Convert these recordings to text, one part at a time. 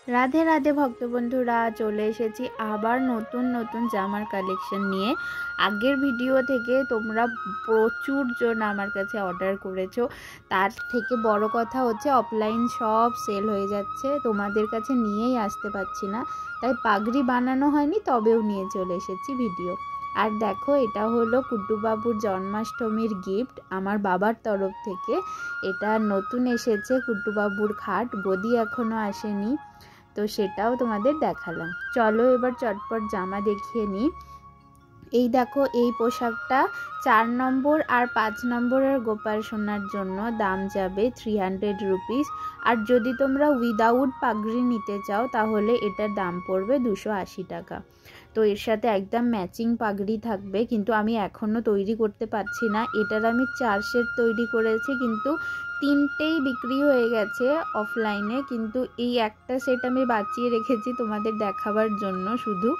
রাধে রাধে ভক্তবন্ধুরা, চলে এসেছি আবার নতুন নতুন জামার কালেকশন নিয়ে। আগের ভিডিও থেকে তোমরা প্রচুর জন আমার কাছে অর্ডার করেছো। তার থেকে বড় কথা হচ্ছে অফলাইন সব সেল হয়ে যাচ্ছে, তোমাদের কাছে নিয়েই আসতে পারছি না, তাই পাগড়ি বানানো হয়নি, তবেও নিয়ে চলে এসেছি ভিডিও। আর দেখো, এটা হলো কুড্ডুবাবুর জন্মাষ্টমীর গিফট আমার বাবার তরফ থেকে। এটা নতুন এসেছে কুড্ডুবাবুর খাট, গদি এখনও আসেনি, তো সেটাও তোমাদের দেখালাম। চলো এবার চটপট জামা দেখিয়ে নিই। এই দেখো, এই পোশাকটা 4 নম্বর আর 5 নম্বরের গোপাল সোনার জন্য দাম যাবে 300 রুপিস। আর যদি তোমরা উইদাউট পাগড়ি নিতে চাও তাহলে এটার দাম পড়বে 280 টাকা। তো এর সাথে একদম ম্যাচিং পাগড়ি থাকবে, কিন্তু আমি এখনও তৈরি করতে পারছি না। এটার আমি 4 সেট তৈরি করেছি, কিন্তু 3টেই বিক্রি হয়ে গেছে অফলাইনে, কিন্তু এই একটা সেট আমি বাঁচিয়ে রেখেছি তোমাদের দেখাবার জন্য শুধু।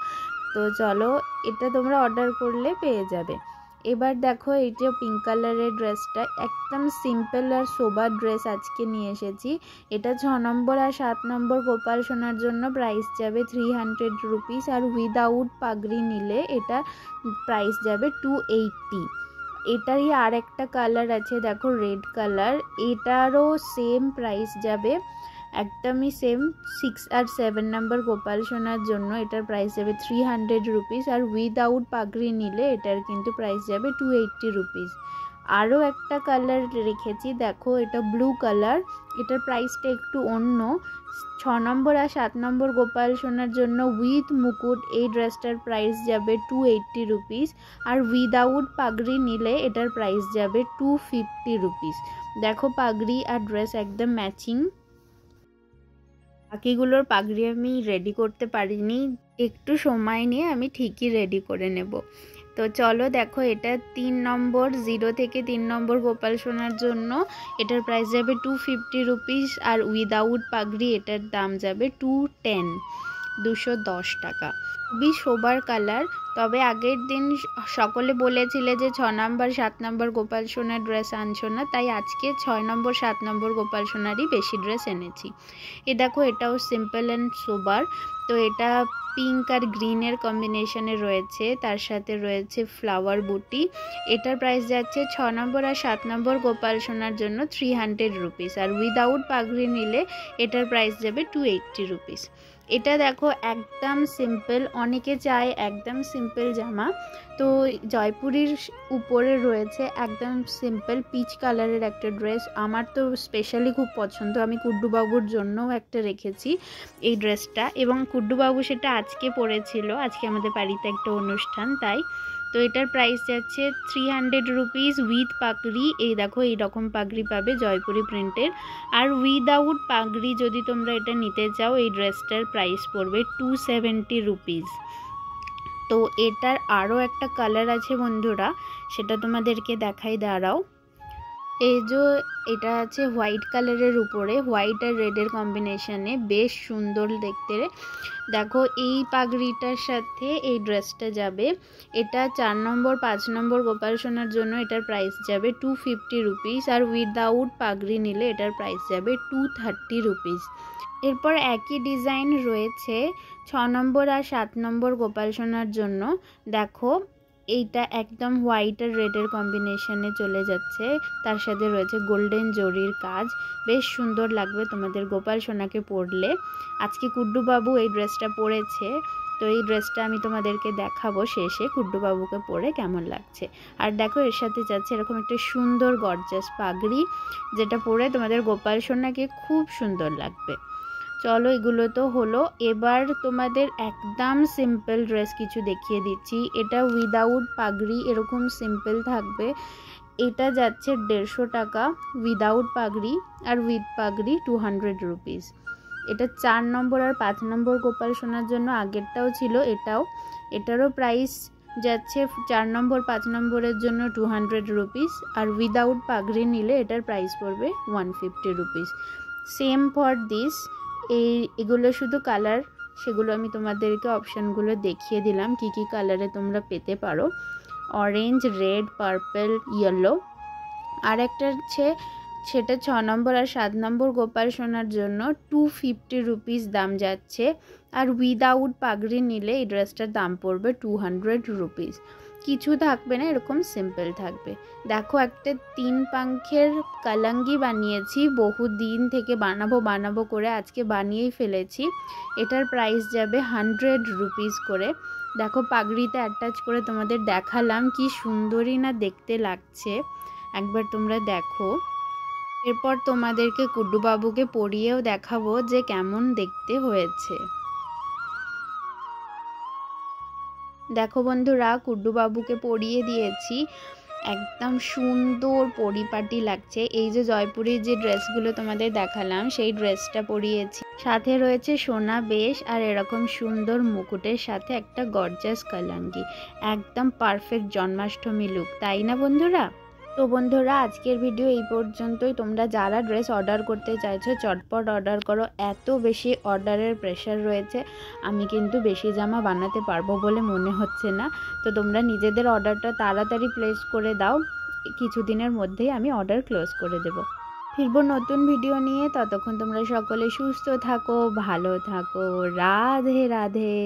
তো চলো, এটা তোমরা অর্ডার করলে পেয়ে যাবে। এবার দেখো, এই যে পিঙ্ক কালারের ড্রেসটা একদম সিম্পল আর সোবার ড্রেস আজকে নিয়ে এসেছি। এটা 6 নম্বর আর 7 নম্বর গোপাল সোনার জন্য প্রাইস যাবে 300 রুপিস, আর উইদাউট পাগড়ি নিলে এটা প্রাইস যাবে 280। এটারই আর একটা কালার আছে, দেখো রেড কালার, এটারও সেম প্রাইস যাবে, একদমই সেম। 6 আর 7 নম্বর গোপাল সোনার জন্য এটার প্রাইস যাবে 300 রুপিস, আর উইদাউট পাগড়ি নিলে এটার কিন্তু প্রাইস যাবে 280 রুপিস। আরও একটা কালার রেখেছি, দেখো এটা ব্লু কালার, এটার প্রাইসটা একটু অন্য। 6 নম্বর আর 7 নম্বর গোপাল সোনার জন্য উইথ মুকুট এই ড্রেসটার প্রাইস যাবে 280 রুপিস, আর উইদাউট পাগড়ি নিলে এটার প্রাইস যাবে 250 রুপিস। দেখো, পাগড়ি আর ড্রেস একদম ম্যাচিং। বাকিগুলোর পাগড়ি আমি রেডি করতে পারিনি, একটু সময় নিয়ে আমি ঠিকই রেডি করে নেব। তো চলো দেখো, এটা 3 নম্বর 0 থেকে 3 নম্বর গোপাল সোনার জন্য এটার প্রাইস যাবে 250 রুপিস, আর উইদাউট পাগড়ি এটার দাম যাবে 210 টাকা। খুবই সোবার কালার। তবে আগের দিন সকলে বলেছিলে যে 6 নম্বর 7 নম্বর গোপাল সোনার ড্রেস আনছো না, তাই আজকে 6 নম্বর 7 নম্বর গোপাল সোনারই বেশি ড্রেস এনেছি। এ দেখো, এটাও সিম্পল অ্যান্ড সোবার। তো এটা পিঙ্ক আর গ্রিনের কম্বিনেশনে রয়েছে, তার সাথে রয়েছে ফ্লাওয়ার বুটি। এটার প্রাইস যাচ্ছে 6 নম্বর আর 7 নম্বর গোপাল সোনার জন্য 300 রুপিস, আর উইদাউট পাগড়ি নিলে এটার প্রাইস যাবে 280 রুপিস। এটা দেখো একদম সিম্পল, অনেকে চায় একদম সিম্পল জামা, তো জয়পুরির উপরে রয়েছে একদম সিম্পল পিচ কালারের একটা ড্রেস। আমার তো স্পেশালি খুব পছন্দ, আমি কুড্ডুবাবুর জন্যও একটা রেখেছি এই ড্রেসটা, এবং কুড্ডুবাবু সেটা আজকে পরেছিল, আজকে আমাদের বাড়িতে একটা অনুষ্ঠান তাই। তো এটার প্রাইস যাচ্ছে 300 রুপিস উইথ পাগড়ি। এই দেখো, এইরকম পাগড়ি পাবে জয়পুরি প্রিন্টের। আর উইদাউট পাগড়ি যদি তোমরা এটা নিতে চাও, এই ড্রেসটার প্রাইস পড়বে 270 রুপিস। তো এটার আরও একটা কালার আছে বন্ধুরা, সেটা তোমাদেরকে দেখাই, দাঁড়াও। এই যে এটা আছে হোয়াইট কালারের উপরে, হোয়াইট আর রেডের কম্বিনেশনে, বেশ সুন্দর দেখতে। দেখো, এই পাগড়িটার সাথে এই ড্রেসটা যাবে। এটা 4 নম্বর 5 নম্বর গোপাল সোনার জন্য এটার প্রাইস যাবে 250 রুপিস, আর উইদাউট পাগড়ি নিলে এটার প্রাইস যাবে 230 রুপিস। এরপর একই ডিজাইন রয়েছে 6 নম্বর আর 7 নম্বর গোপাল সোনার জন্য। দেখো, এইটা একদম হোয়াইট আর রেডের কম্বিনেশনে চলে যাচ্ছে, তার সাথে রয়েছে গোল্ডেন জরির কাজ, বেশ সুন্দর লাগবে তোমাদের গোপাল সোনাকে পরলে। আজকে কুড্ডুবাবু এই ড্রেসটা পরেছে, তো এই ড্রেসটা আমি তোমাদেরকে দেখাবো শেষে কুড্ডুবাবুকে পরে কেমন লাগছে। আর দেখো, এর সাথে যাচ্ছে এরকম একটা সুন্দর গর্জাস পাগড়ি, যেটা পরে তোমাদের গোপাল সোনাকে খুব সুন্দর লাগবে। চলো, এগুলো তো হলো, এবার তোমাদের একদম সিম্পল ড্রেস কিছু দেখিয়ে দিচ্ছি। এটা উইদাউট পাগড়ি এরকম সিম্পল থাকবে, এটা যাচ্ছে 150 টাকা উইদাউট পাগড়ি, আর উইথ পাগড়ি 200 রুপিস। এটা 4 নম্বর আর 5 নম্বর গোপাল সোনার জন্য আগেরটাও ছিল, এটারও প্রাইস যাচ্ছে 4 নম্বর 5 নম্বরের জন্য 200 রুপিস, আর উইদাউট পাগড়ি নিলে এটার প্রাইস পড়বে 150 রুপিস। Same for this. এগুলো শুধু কালার, সেগুলো আমি তোমাদেরকে অপশানগুলো দেখিয়ে দিলাম কি কি কালারে তোমরা পেতে পারো। Orange, red, purple, yellow. আর একটা হচ্ছে সেটা 6 নম্বর আর 7 নম্বর গোপাল সোনার জন্য 250 রুপিস দাম যাচ্ছে। আর উইদাউট পাগড়ি নিলে এই ড্রেসটার দাম পড়বে 200 রুপিস। কিছু থাকবে না, এরকম সিম্পল থাকবে। দেখো একটা 3 পাঙ্খের কালাঙ্গি বানিয়েছি, বহু দিন থেকে বানাবো করে আজকে বানিয়েই ফেলেছি। এটার প্রাইস যাবে 100 রুপিস করে। দেখো পাগড়িতে অ্যাটাচ করে তোমাদের দেখালাম, কি সুন্দরই না দেখতে লাগছে, একবার তোমরা দেখো। এরপর তোমাদেরকে কুড্ডুবাবুকে পরিয়েও দেখাবো যে কেমন দেখতে হয়েছে। দেখো বন্ধুরা, কুড্ডুবাবুকে পরিয়ে দিয়েছি, একদম সুন্দর পরিপাটি লাগছে। এই যে জয়পুরের যে ড্রেসগুলো তোমাদের দেখালাম সেই ড্রেসটা পরিয়েছি, সাথে রয়েছে সোনা বেশ আর এরকম সুন্দর মুকুটের সাথে একটা গর্জাস কালাঙ্গি, একদম পারফেক্ট জন্মাষ্টমী লুক, তাই না বন্ধুরা? তো বন্ধুরা আজকের ভিডিও এই পর্যন্তই। তোমরা যারা ড্রেস অর্ডার করতে চাইছো চটপট অর্ডার করো, এত বেশি অর্ডারের প্রেশার রয়েছে, আমি কিন্তু বেশি জামা বানাতে পারবো বলে মনে হচ্ছে না। তো তোমরা নিজেদের অর্ডারটা তাড়াতাড়ি প্লেস করে দাও, কিছুদিনের মধ্যেই আমি অর্ডার ক্লোজ করে দেব। ফিরবো নতুন ভিডিও নিয়ে, ততক্ষণ তোমরা সকলে সুস্থ থাকো, ভালো থাকো, রাধে রাধে।